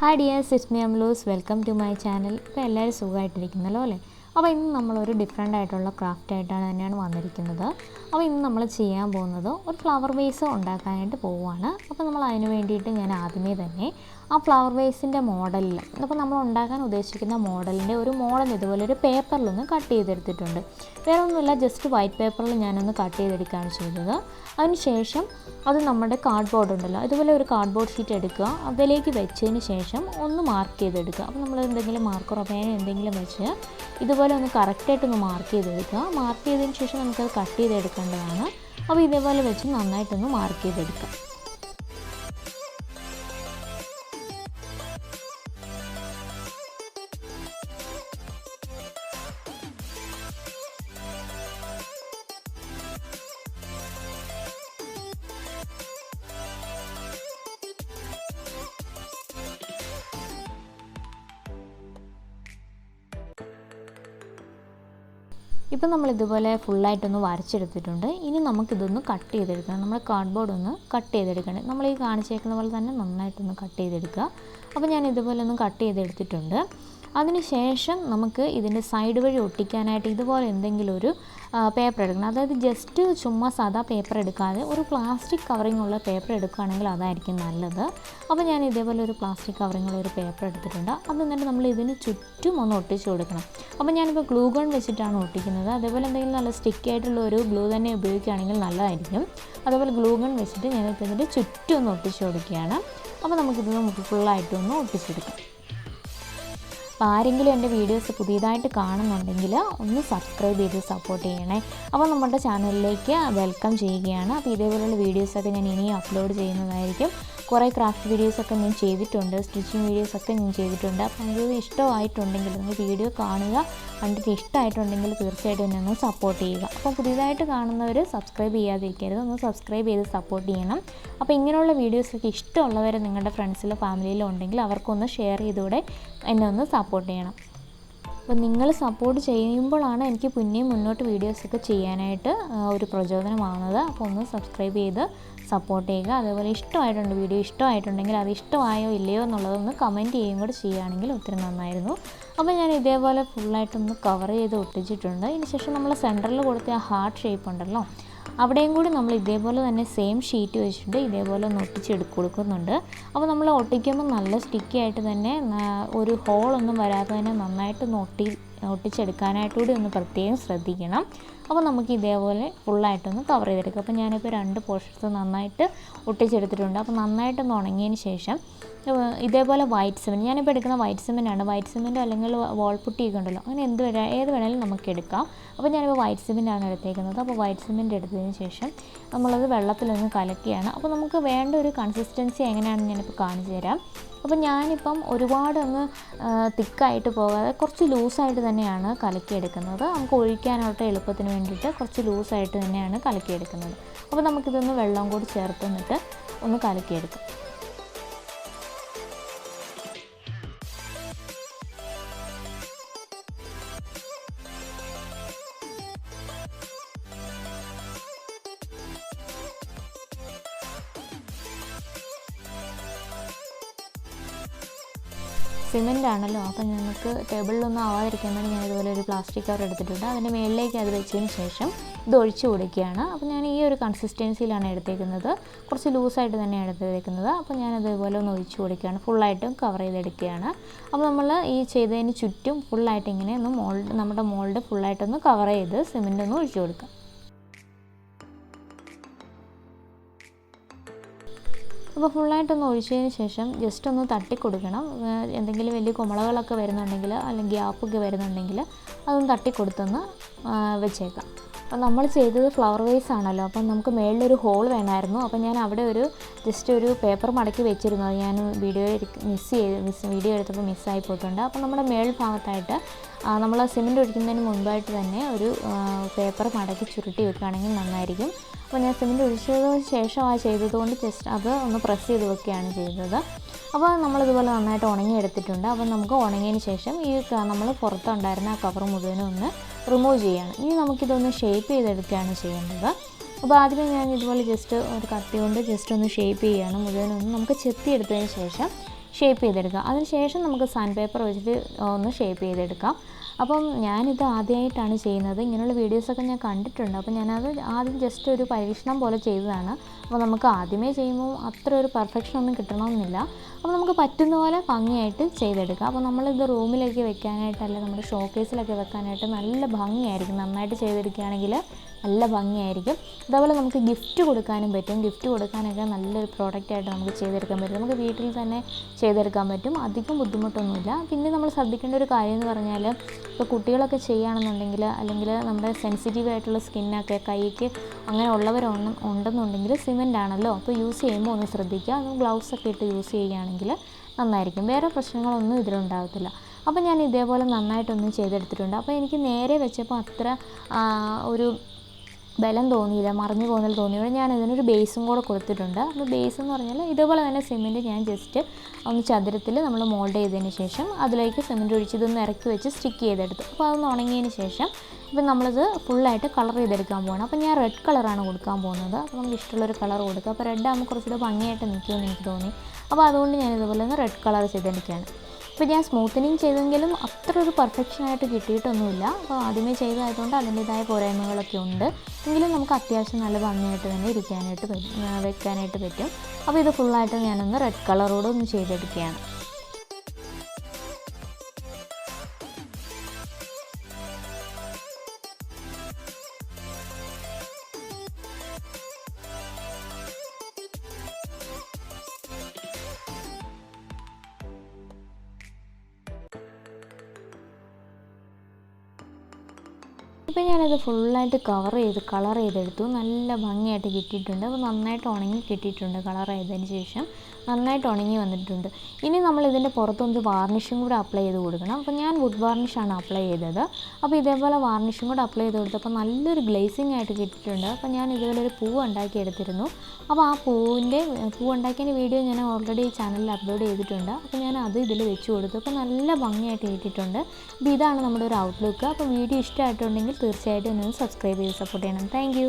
Hi dears, Itzmeamaluz, welcome to my channel. ഇപ്പോൾ എല്ലാവരും സുഖമായിട്ടിരിക്കുന്നല്ലോ അല്ലേ? അപ്പോൾ ഇന്ന് നമ്മളൊരു ഡിഫറെൻ്റ് ആയിട്ടുള്ള ക്രാഫ്റ്റ് ആയിട്ടാണ് തന്നെയാണ് വന്നിരിക്കുന്നത്. അപ്പോൾ ഇന്ന് നമ്മൾ ചെയ്യാൻ പോകുന്നത് ഒരു ഫ്ലവർ വേസ് ഉണ്ടാക്കാനായിട്ട് പോവുകയാണ്. അപ്പോൾ നമ്മൾ അതിന് വേണ്ടിയിട്ട് ഞാൻ ആദ്യമേ തന്നെ ആ ഫ്ലവർ വേസിൻ്റെ മോഡലിൽ അപ്പോൾ നമ്മൾ ഉണ്ടാക്കാൻ ഉദ്ദേശിക്കുന്ന മോഡലിൻ്റെ ഒരു മോഡൽ ഇതുപോലെ ഒരു പേപ്പറിലൊന്ന് കട്ട് ചെയ്തെടുത്തിട്ടുണ്ട്. വേറെ ഒന്നുമില്ല, ജസ്റ്റ് വൈറ്റ് പേപ്പറിൽ ഞാനൊന്ന് കട്ട് ചെയ്തെടുക്കുകയാണ് ചെയ്തത്. അതിനുശേഷം അത് നമ്മുടെ കാർഡ്ബോർഡ് ഉണ്ടല്ലോ, ഇതുപോലെ ഒരു കാർഡ്ബോർഡ് ഷീറ്റ് എടുക്കുക, അതിലേക്ക് വെച്ചതിന് ശേഷം ഒന്ന് മാർക്ക് ചെയ്തെടുക്കുക. അപ്പോൾ നമ്മൾ എന്തെങ്കിലും മാർക്കറോ പേനോ എന്തെങ്കിലും വെച്ച് ഇതുപോലെ ഒന്ന് കറക്റ്റായിട്ടൊന്ന് മാർക്ക് ചെയ്തെടുക്കുക. മാർക്ക് ചെയ്തതിന് ശേഷം നമുക്കത് കട്ട് ചെയ്തെടുക്കേണ്ടതാണ്. അപ്പോൾ ഇതേപോലെ വെച്ച് നന്നായിട്ടൊന്ന് മാർക്ക് ചെയ്തെടുക്കുക. ഇപ്പം നമ്മളിതുപോലെ ഫുള്ളായിട്ടൊന്ന് വരച്ചെടുത്തിട്ടുണ്ട്. ഇനി നമുക്കിതൊന്ന് കട്ട് ചെയ്തെടുക്കണം. നമ്മൾ കാർഡ്ബോർഡ് ഒന്ന് കട്ട് ചെയ്തെടുക്കണം. നമ്മൾ ഈ കാണിച്ചേക്കുന്ന പോലെ തന്നെ നന്നായിട്ടൊന്ന് കട്ട് ചെയ്തെടുക്കുക. അപ്പോൾ ഞാൻ ഇതുപോലെ ഒന്ന് കട്ട് ചെയ്തെടുത്തിട്ടുണ്ട്. അതിനുശേഷം നമുക്ക് ഇതിൻ്റെ സൈഡ് വഴി ഒട്ടിക്കാനായിട്ട് ഇതുപോലെ എന്തെങ്കിലും ഒരു പേപ്പർ എടുക്കണം. അതായത് ജസ്റ്റ് ചുമ്മാ സാധാ പേപ്പർ എടുക്കാതെ ഒരു പ്ലാസ്റ്റിക് കവറിങ് ഉള്ള പേപ്പർ എടുക്കുകയാണെങ്കിൽ അതായിരിക്കും നല്ലത്. അപ്പോൾ ഞാൻ ഇതേപോലെ ഒരു പ്ലാസ്റ്റിക് കവറിങ് ഉള്ള ഒരു പേപ്പർ എടുത്തിട്ടുണ്ട്. അത് എന്നിട്ട് നമ്മൾ ഇതിന് ചുറ്റും ഒന്ന് ഒട്ടിച്ച് കൊടുക്കണം. അപ്പോൾ ഞാനിപ്പോൾ ഗ്ലൂ ഗൺ വെച്ചിട്ടാണ് ഒട്ടിക്കുന്നത്. അതേപോലെ എന്തെങ്കിലും നല്ല സ്റ്റിക്കി ആയിട്ടുള്ള ഒരു ഗ്ലൂ തന്നെ ഉപയോഗിക്കുകയാണെങ്കിൽ നല്ലതായിരിക്കും. അതേപോലെ ഗ്ലൂ ഗൺ വെച്ചിട്ട് ഞാൻ ഇതിൻ്റെ ചുറ്റും ഒന്ന് ഒട്ടിച്ച് കൊടുക്കുകയാണ്. അപ്പോൾ നമുക്കിത് ഫുള്ളായിട്ടൊന്ന് ഒട്ടിച്ചെടുക്കാം. അപ്പോൾ ആരെങ്കിലും എൻ്റെ വീഡിയോസ് പുതിയതായിട്ട് കാണുന്നുണ്ടെങ്കിൽ ഒന്ന് സബ്സ്ക്രൈബ് ചെയ്ത് സപ്പോർട്ട് ചെയ്യണേ. അപ്പോൾ നമ്മുടെ ചാനലിലേക്ക് വെൽക്കം ചെയ്യുകയാണ്. അപ്പോൾ ഇതേപോലെയുള്ള വീഡിയോസൊക്കെ ഞാൻ ഇനിയും അപ്ലോഡ് ചെയ്യുന്നതായിരിക്കും. കുറേ ക്രാഫ്റ്റ് വീഡിയോസൊക്കെ ഞാൻ ചെയ്തിട്ടുണ്ട്, സ്റ്റിച്ചിങ് വീഡിയോസൊക്കെ ഞാൻ ചെയ്തിട്ടുണ്ട്. അപ്പോൾ നിങ്ങൾക്ക് ഇഷ്ടമായിട്ടുണ്ടെങ്കിൽ നിങ്ങൾ വീഡിയോ കാണുക, കണ്ടിട്ട് ഇഷ്ടമായിട്ടുണ്ടെങ്കിൽ തീർച്ചയായിട്ടും എന്നെ ഒന്ന് സപ്പോർട്ട് ചെയ്യുക. അപ്പോൾ പുതിയതായിട്ട് കാണുന്നവർ സബ്സ്ക്രൈബ് ചെയ്യാതിരിക്കരുത്, ഒന്ന് സബ്സ്ക്രൈബ് ചെയ്ത് സപ്പോർട്ട് ചെയ്യണം. അപ്പോൾ ഇങ്ങനെയുള്ള വീഡിയോസൊക്കെ ഇഷ്ടമുള്ളവർ നിങ്ങളുടെ ഫ്രണ്ട്സിലോ ഫാമിലിയിലോ ഉണ്ടെങ്കിൽ അവർക്കൊന്ന് ഷെയർ ചെയ്തുകൂടെ എന്നെ ഒന്ന് സപ്പോർട്ട് ചെയ്യണം. അപ്പോൾ നിങ്ങൾ സപ്പോർട്ട് ചെയ്യുമ്പോഴാണ് എനിക്ക് പിന്നെയും മുന്നോട്ട് വീഡിയോസൊക്കെ ചെയ്യാനായിട്ട് ഒരു പ്രചോദനമാകുന്നത്. അപ്പോൾ ഒന്ന് സബ്സ്ക്രൈബ് ചെയ്ത് സപ്പോർട്ട് ചെയ്യുക. അതേപോലെ വീഡിയോ ഇഷ്ടമായിട്ടുണ്ടെങ്കിൽ അത് ഇഷ്ടമായോ ഇല്ലയോ എന്നുള്ളതൊന്ന് കമൻറ്റ് ചെയ്യുകയും കൂടെ ചെയ്യുകയാണെങ്കിൽ ഒത്തിരി നന്നായിരുന്നു. അപ്പോൾ ഞാൻ ഇതേപോലെ ഫുള്ളായിട്ടൊന്ന് കവർ ചെയ്ത് ഒട്ടിച്ചിട്ടുണ്ട്. ഇതിന് ശേഷം നമ്മൾ സെൻറ്ററിൽ കൊടുത്ത ആ ഹാർട്ട് ഷേപ്പ് ഉണ്ടല്ലോ, അവിടെയും കൂടി നമ്മൾ ഇതേപോലെ തന്നെ സെയിം ഷീറ്റ് വെച്ചിട്ട് ഇതേപോലെ ഒന്ന് കൊടുക്കുന്നുണ്ട്. അപ്പോൾ നമ്മൾ ഒട്ടിക്കുമ്പോൾ നല്ല സ്റ്റിക്കി ആയിട്ട് തന്നെ ഒരു ഹോളൊന്നും വരാതെ തന്നെ നന്നായിട്ടൊന്ന് ഒട്ടിച്ചെടുക്കാനായിട്ടുകൂടി ഒന്ന് പ്രത്യേകം ശ്രദ്ധിക്കണം. അപ്പോൾ നമുക്ക് ഇതേപോലെ ഫുള്ളായിട്ടൊന്ന് കവർ ചെയ്തെടുക്കാം. അപ്പോൾ ഞാനിപ്പോൾ 2 പോർഷൻസ് നന്നായിട്ട് ഒട്ടിച്ചെടുത്തിട്ടുണ്ട്. അപ്പോൾ നന്നായിട്ടൊന്ന് ഉണങ്ങിയതിന് ശേഷം ഇതേപോലെ വൈറ്റ് സിമെൻറ്റ്, ഞാനിപ്പോൾ എടുക്കുന്ന വൈറ്റ് സിമെൻറ്റാണ്. വൈറ്റ് സിമെൻറ്റോ അല്ലെങ്കിൽ വാൾപുട്ടിയൊക്കെ ഉണ്ടല്ലോ, അങ്ങനെ ഏത് വേണമെങ്കിലും നമുക്ക് എടുക്കാം. അപ്പോൾ ഞാനിപ്പോൾ വൈറ്റ് സിമെൻറ്റാണ് എടുത്തേക്കുന്നത്. അപ്പോൾ വൈറ്റ് സിമെൻറ്റ് എടുത്തതിന് ശേഷം നമ്മളത് വെള്ളത്തിലൊന്ന് കലക്കിയാണ്. അപ്പോൾ നമുക്ക് വേണ്ട ഒരു കൺസിസ്റ്റൻസി എങ്ങനെയാണെന്ന് ഞാനിപ്പോൾ കാണിച്ചു തരാം. അപ്പോൾ ഞാനിപ്പം ഒരുപാടൊന്ന് തിക്കായിട്ട് പോകാതെ കുറച്ച് ലൂസായിട്ട് തന്നെയാണ് കലക്കിയെടുക്കുന്നത്. നമുക്ക് ഒഴിക്കാനായിട്ട് എളുപ്പത്തിന് വേണ്ടിയിട്ട് കുറച്ച് ലൂസായിട്ട് തന്നെയാണ് കലക്കിയെടുക്കുന്നത്. അപ്പോൾ നമുക്കിതൊന്ന് വെള്ളം കൂടി ചേർത്ത് ഒന്ന് കലക്കിയെടുക്കാം. സിമെൻ്റ് ആണല്ലോ, അപ്പോൾ നമുക്ക് ടേബിളിലൊന്നും ആവാതിരിക്കാൻ വേണ്ടി ഞാൻ ഇതുപോലെ ഒരു പ്ലാസ്റ്റിക് കവർ എടുത്തിട്ടുണ്ട്. അതിൻ്റെ മുകളിലേക്ക് അത് വെച്ചതിന് ശേഷം ഇത് ഒഴിച്ച് കൊടുക്കുകയാണ്. അപ്പോൾ ഞാൻ ഈ ഒരു കൺസിസ്റ്റൻസിയിലാണ് എടുത്തേക്കുന്നത്, കുറച്ച് ലൂസായിട്ട് തന്നെയാണ് എടുത്തേക്കുന്നത്. അപ്പോൾ ഞാനതേപോലെ ഒന്ന് ഒഴിച്ച് കൊടുക്കുകയാണ്, ഫുള്ളായിട്ടും കവർ ചെയ്തെടുക്കുകയാണ്. അപ്പോൾ നമ്മൾ ഈ ചെയ്തതിന് ചുറ്റും ഫുള്ളായിട്ട് ഇങ്ങനെ ഒന്ന് നമ്മുടെ മോൾഡ് ഫുള്ളായിട്ടൊന്ന് കവർ ചെയ്ത് സിമെൻ്റ് ഒന്ന് ഒഴിച്ച് കൊടുക്കാം. അപ്പോൾ ഫുള്ളായിട്ടൊന്ന് ഒഴിച്ചതിന് ശേഷം ജസ്റ്റ് ഒന്ന് തട്ടിക്കൊടുക്കണം. എന്തെങ്കിലും വലിയ കുമളകളൊക്കെ വരുന്നുണ്ടെങ്കിൽ അല്ലെങ്കിൽ ഗ്യാപ്പൊക്കെ വരുന്നുണ്ടെങ്കിൽ അതൊന്ന് തട്ടിക്കൊടുത്തൊന്ന് വെച്ചേക്കാം. അപ്പോൾ നമ്മൾ ചെയ്തത് ഫ്ലവർ വേസ് ആണല്ലോ, അപ്പം നമുക്ക് മേളിലൊരു ഹോൾ വേണമായിരുന്നു. അപ്പോൾ ഞാൻ അവിടെ ജസ്റ്റ് ഒരു പേപ്പർ മടക്കി വെച്ചിരുന്നു. അത് ഞാൻ വീഡിയോ എടുത്തപ്പോൾ മിസ്സായി പോയിട്ടുണ്ട്. അപ്പോൾ നമ്മുടെ മേൾ ഭാഗത്തായിട്ട് നമ്മൾ സിമെൻറ്റ് ഒഴിക്കുന്നതിന് മുൻപായിട്ട് തന്നെ ഒരു പേപ്പർ മടക്കി ചുരുട്ടി വെക്കുകയാണെങ്കിൽ നന്നായിരിക്കും. അപ്പോൾ ഞാൻ സിമെൻറ്റ് ഒഴിച്ചതിന് ശേഷം ചെയ്തതുകൊണ്ട് ജസ്റ്റ് അത് ഒന്ന് പ്രസ് ചെയ്ത് വെക്കുകയാണ് ചെയ്തത്. അപ്പോൾ നമ്മളിതുപോലെ നന്നായിട്ട് ഉണങ്ങിയെടുത്തിട്ടുണ്ട്. അപ്പോൾ നമുക്ക് ഉണങ്ങിയതിന് ശേഷം ഈ നമ്മൾ പുറത്തുണ്ടായിരുന്ന ആ കവർ മുഴുവനും ഒന്ന് റിമൂവ് ചെയ്യുകയാണ്. ഇനി നമുക്കിതൊന്ന് ഷേപ്പ് ചെയ്തെടുക്കുകയാണ് ചെയ്യേണ്ടത്. അപ്പോൾ ആദ്യമേ ഞാൻ ഇതുപോലെ ജസ്റ്റ് ഒരു കത്തി കൊണ്ട് ജസ്റ്റ് ഒന്ന് ഷേപ്പ് ചെയ്യുകയാണ്. മുഴുവനൊന്ന് നമുക്ക് ചെത്തിയെടുത്തതിന് ശേഷം ഷേപ്പ് ചെയ്തെടുക്കുക. അതിനുശേഷം നമുക്ക് സാൻഡ് പേപ്പർ വെച്ചിട്ട് ഒന്ന് ഷേപ്പ് ചെയ്തെടുക്കാം. അപ്പം ഞാനിത് ആദ്യമായിട്ടാണ് ചെയ്യുന്നത്. ഇങ്ങനെയുള്ള വീഡിയോസൊക്കെ ഞാൻ കണ്ടിട്ടുണ്ട്. അപ്പോൾ ഞാനത് ആദ്യം ജസ്റ്റ് ഒരു പരീക്ഷണം പോലെ ചെയ്തതാണ്. അപ്പോൾ നമുക്ക് ആദ്യമേ ചെയ്യുമ്പോൾ അത്ര ഒരു പെർഫെക്ഷൻ ഒന്നും കിട്ടണമെന്നില്ല. അപ്പോൾ നമുക്ക് പറ്റുന്ന പോലെ ഭംഗിയായിട്ട് ചെയ്തെടുക്കാം. അപ്പോൾ നമ്മളിത് റൂമിലേക്ക് വെക്കാനായിട്ട് അല്ലെങ്കിൽ നമ്മുടെ ഷോക്കേസിലൊക്കെ വെക്കാനായിട്ട് നല്ല ഭംഗിയായിരിക്കും. നന്നായിട്ട് ചെയ്തെടുക്കുകയാണെങ്കിൽ നല്ല ഭംഗിയായിരിക്കും. അതേപോലെ നമുക്ക് ഗിഫ്റ്റ് കൊടുക്കാനും പറ്റും. ഗിഫ്റ്റ് കൊടുക്കാനൊക്കെ നല്ലൊരു പ്രോഡക്റ്റായിട്ട് നമുക്ക് ചെയ്തെടുക്കാൻ പറ്റും. നമുക്ക് വീട്ടിൽ തന്നെ ചെയ്തെടുക്കാൻ പറ്റും. അധികം ബുദ്ധിമുട്ടൊന്നുമില്ല. പിന്നെ നമ്മൾ ശ്രദ്ധിക്കേണ്ട ഒരു കാര്യം എന്ന് പറഞ്ഞാൽ, ഇപ്പോൾ കുട്ടികളൊക്കെ ചെയ്യുകയാണെന്നുണ്ടെങ്കിൽ അല്ലെങ്കിൽ നമ്മുടെ സെൻസിറ്റീവ് ആയിട്ടുള്ള സ്കിന്നൊക്കെ കൈക്ക് അങ്ങനെ ഉണ്ടെന്നുണ്ടെങ്കിൽ സിമൻ്റ് ആണല്ലോ, അപ്പോൾ യൂസ് ചെയ്യുമ്പോൾ ഒന്ന് ശ്രദ്ധിക്കുക. ഗ്ലൗസൊക്കെ ഇട്ട് യൂസ് ചെയ്യുകയാണെങ്കിൽ നന്നായിരിക്കും. വേറെ പ്രശ്നങ്ങളൊന്നും ഇതിലുണ്ടാകത്തില്ല. അപ്പോൾ ഞാൻ ഇതേപോലെ നന്നായിട്ടൊന്നും ചെയ്തെടുത്തിട്ടുണ്ട്. അപ്പോൾ എനിക്ക് നേരെ വെച്ചപ്പോൾ അത്ര ഒരു ബലം തോന്നിയില്ല, മറിഞ്ഞു പോകുന്നതിൽ തോന്നിയത്. ഞാൻ ഇതിനൊരു ബേസും കൂടെ കൊടുത്തിട്ടുണ്ട്. അപ്പോൾ ബേസ് എന്ന് പറഞ്ഞാൽ ഇതേപോലെ തന്നെ സിമെൻറ്റ് ഞാൻ ജസ്റ്റ് ഒന്ന് ചതുരത്തിൽ നമ്മൾ മോൾഡ് ചെയ്തതിന് ശേഷം അതിലേക്ക് സിമെൻറ്റ് ഒഴിച്ച് ഇതൊന്ന് ഇറക്കി വെച്ച് സ്റ്റിക്ക് ചെയ്തെടുത്തു. അപ്പോൾ അതൊന്ന് ഉണങ്ങിയതിന് ശേഷം ഇപ്പം നമ്മളിത് ഫുള്ളായിട്ട് കളർ ചെയ്തെടുക്കാൻ പോകണം. അപ്പോൾ ഞാൻ റെഡ് കളറാണ് കൊടുക്കാൻ പോകുന്നത്. അപ്പോൾ നമുക്ക് ഇഷ്ടമുള്ളൊരു കളർ കൊടുക്കുക. അപ്പോൾ റെഡ് ആകുമ്പോൾ കുറച്ചുകൂടെ ഭംഗിയായിട്ട് നിൽക്കുമെന്ന് എനിക്ക് തോന്നി. അപ്പോൾ അതുകൊണ്ട് ഞാൻ ഇതുപോലെ ഒന്ന് റെഡ് കളർ ചെയ്തെടുക്കുകയാണ്. ഇപ്പോൾ ഞാൻ സ്മൂത്തനിങ് ചെയ്തെങ്കിലും അത്ര ഒരു പെർഫെക്ഷനായിട്ട് കിട്ടിയിട്ടൊന്നുമില്ല. അപ്പോൾ ആദ്യമേ ചെയ്തതായതുകൊണ്ട് അതിൻ്റേതായ പോരായ്മകളൊക്കെ ഉണ്ട്. എങ്കിലും നമുക്ക് അത്യാവശ്യം നല്ല ഭംഗിയായിട്ട് തന്നെ വെക്കാനായിട്ട് പറ്റും. അപ്പോൾ ഇത് ഫുള്ളായിട്ട് ഞാനൊന്ന് റെഡ് കളറോട് ഒന്ന് ചെയ്തെടുക്കുകയാണ്. ഇപ്പോൾ ഞാനത് ഫുള്ളായിട്ട് കളർ ചെയ്തെടുത്തു. നല്ല ഭംഗിയായിട്ട് കിട്ടിയിട്ടുണ്ട്. അപ്പോൾ നന്നായിട്ട് ഉണങ്ങി കിട്ടിയിട്ടുണ്ട്. കളർ ചെയ്തതിന് ശേഷം നന്നായിട്ട് ഉണങ്ങി വന്നിട്ടുണ്ട്. ഇനി നമ്മൾ ഇതിൻ്റെ പുറത്തൊന്ന് വാർണിഷും കൂടെ അപ്ലൈ ചെയ്ത് കൊടുക്കണം. അപ്പോൾ ഞാൻ വുഡ് വാർണിഷാണ് അപ്ലൈ ചെയ്തത്. അപ്പോൾ ഇതേപോലെ വാർണിഷും കൂടെ അപ്ലൈ ചെയ്ത് കൊടുത്തപ്പോൾ നല്ലൊരു ഗ്ലേസിങ് ആയിട്ട് കിട്ടിയിട്ടുണ്ട്. അപ്പോൾ ഞാൻ ഇതുപോലെ ഒരു പൂവ് ഉണ്ടാക്കിയെടുത്തിരുന്നു. അപ്പോൾ ആ പൂവ് ഉണ്ടാക്കിയതിൻ്റെ വീഡിയോ ഞാൻ ഓൾറെഡി ഈ ചാനലിൽ അപ്ലോഡ് ചെയ്തിട്ടുണ്ട്. അപ്പോൾ ഞാൻ അത് ഇതിൽ വെച്ച് കൊടുത്തു. അപ്പോൾ നല്ല ഭംഗിയായിട്ട് കിട്ടിയിട്ടുണ്ട്. അപ്പോൾ ഇതാണ് നമ്മുടെ ഒരു ഔട്ട്ലുക്ക്. അപ്പോൾ വീഡിയോ ഇഷ്ടമായിട്ടുണ്ടെങ്കിൽ തീർച്ചയായിട്ടും ഒന്ന് സബ്സ്ക്രൈബ് ചെയ്ത് സപ്പോർട്ട് ചെയ്യണം. താങ്ക്